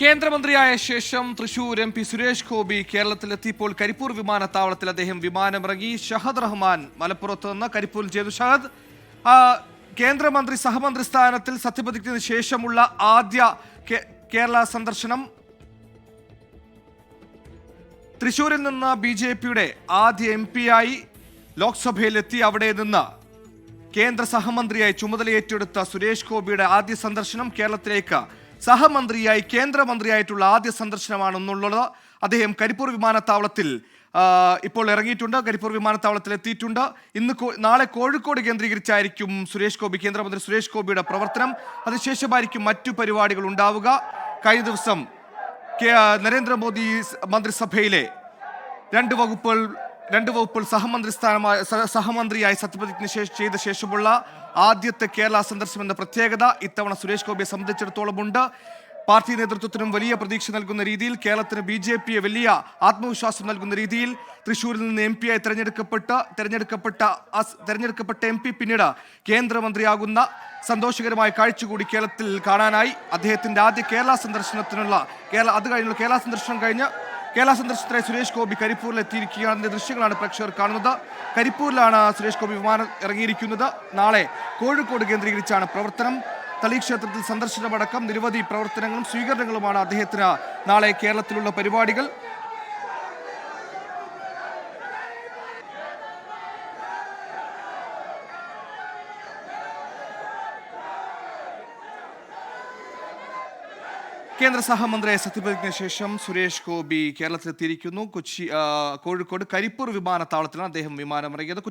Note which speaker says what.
Speaker 1: കേന്ദ്രമന്ത്രിയായ ശേഷം Thrissur M P Suresh Gopi കേരളത്തിലെത്തിയപ്പോൾ Karipur വിമാനത്താവളത്തിൽ അദ്ദേഹം വിമാനമിറങ്ങി. ഷഹദ് റഹ്മാൻ മലപ്പുറത്ത് നിന്ന് കരിപ്പൂരിൽ ചെയ്തു. ഷഹദ്, കേന്ദ്രമന്ത്രി സഹമന്ത്രി സ്ഥാനത്തിൽ സത്യപ്രതിജ്ഞയ്ക്ക് ശേഷമുള്ള ആദ്യ കേരള സന്ദർശനം. തൃശൂരിൽ നിന്ന് BJP-യുടെ ആദ്യ MP ആയി ലോക്സഭയിലെത്തി. അവിടെ നിന്ന് കേന്ദ്ര സഹമന്ത്രിയായി ചുമതലയേറ്റെടുത്ത സുരേഷ് ഗോപിയുടെ ആദ്യ സന്ദർശനം കേരളത്തിലേക്ക് സഹമന്ത്രിയായി കേന്ദ്രമന്ത്രിയായിട്ടുള്ള ആദ്യ സന്ദർശനമാണെന്നുള്ളത്. അദ്ദേഹം കരിപ്പൂർ വിമാനത്താവളത്തിൽ ഇപ്പോൾ ഇറങ്ങിയിട്ടുണ്ട്, കരിപ്പൂർ വിമാനത്താവളത്തിൽ എത്തിയിട്ടുണ്ട്. നാളെ കോഴിക്കോട് കേന്ദ്രീകരിച്ചായിരിക്കും കേന്ദ്രമന്ത്രി സുരേഷ് ഗോപിയുടെ പ്രവർത്തനം. അതിനുശേഷമായിരിക്കും മറ്റു പരിപാടികൾ ഉണ്ടാവുക. കഴിഞ്ഞ ദിവസം നരേന്ദ്രമോദി മന്ത്രിസഭയിലെ രണ്ട് വകുപ്പുകൾ സഹമന്ത്രിയായി സത്യപ്രതിജ്ഞ ചെയ്ത ശേഷമുള്ള ആദ്യത്തെ കേരള സന്ദർശനം എന്ന പ്രത്യേകത ഇത്തവണ സുരേഷ് ഗോപിയെ സംബന്ധിച്ചിടത്തോളം ഉണ്ട്. പാർട്ടി നേതൃത്വത്തിനും വലിയ പ്രതീക്ഷ നൽകുന്ന രീതിയിൽ, കേരളത്തിന് BJP-യെ വലിയ ആത്മവിശ്വാസം നൽകുന്ന രീതിയിൽ തൃശ്ശൂരിൽ നിന്ന് MP ആയി തെരഞ്ഞെടുക്കപ്പെട്ട MP പിന്നീട് കേന്ദ്രമന്ത്രിയാകുന്ന സന്തോഷകരമായ കാഴ്ച കൂടി കേരളത്തിൽ കാണാനായി. അദ്ദേഹത്തിന്റെ ആദ്യ കേരള സന്ദർശനത്തിനായി സുരേഷ് ഗോപി കരിപ്പൂരിൽ എത്തിയിരിക്കുകയാണെന്ന ദൃശ്യങ്ങളാണ് പ്രേക്ഷകർ കാണുന്നത്. കരിപ്പൂരിലാണ് സുരേഷ് ഗോപി വിമാനം ഇറങ്ങിയിരിക്കുന്നത്. നാളെ കോഴിക്കോട് കേന്ദ്രീകരിച്ചാണ് പ്രവർത്തനം. തളി ക്ഷേത്രത്തിൽ സന്ദർശനമടക്കം നിരവധി പ്രവർത്തനങ്ങളും സ്വീകരണങ്ങളുമാണ് അദ്ദേഹത്തിന് നാളെ കേരളത്തിലുള്ള പരിപാടികൾ. കേന്ദ്ര സഹമന്ത്രിയായ സത്യപ്രതിജ്ഞ ശേഷം സുരേഷ് ഗോപി കേരളത്തിലെത്തിയിരിക്കുന്നു. കോഴിക്കോട് കരിപ്പൂർ വിമാനത്താവളത്തിലാണ് അദ്ദേഹം വിമാനമിറങ്ങിയത്.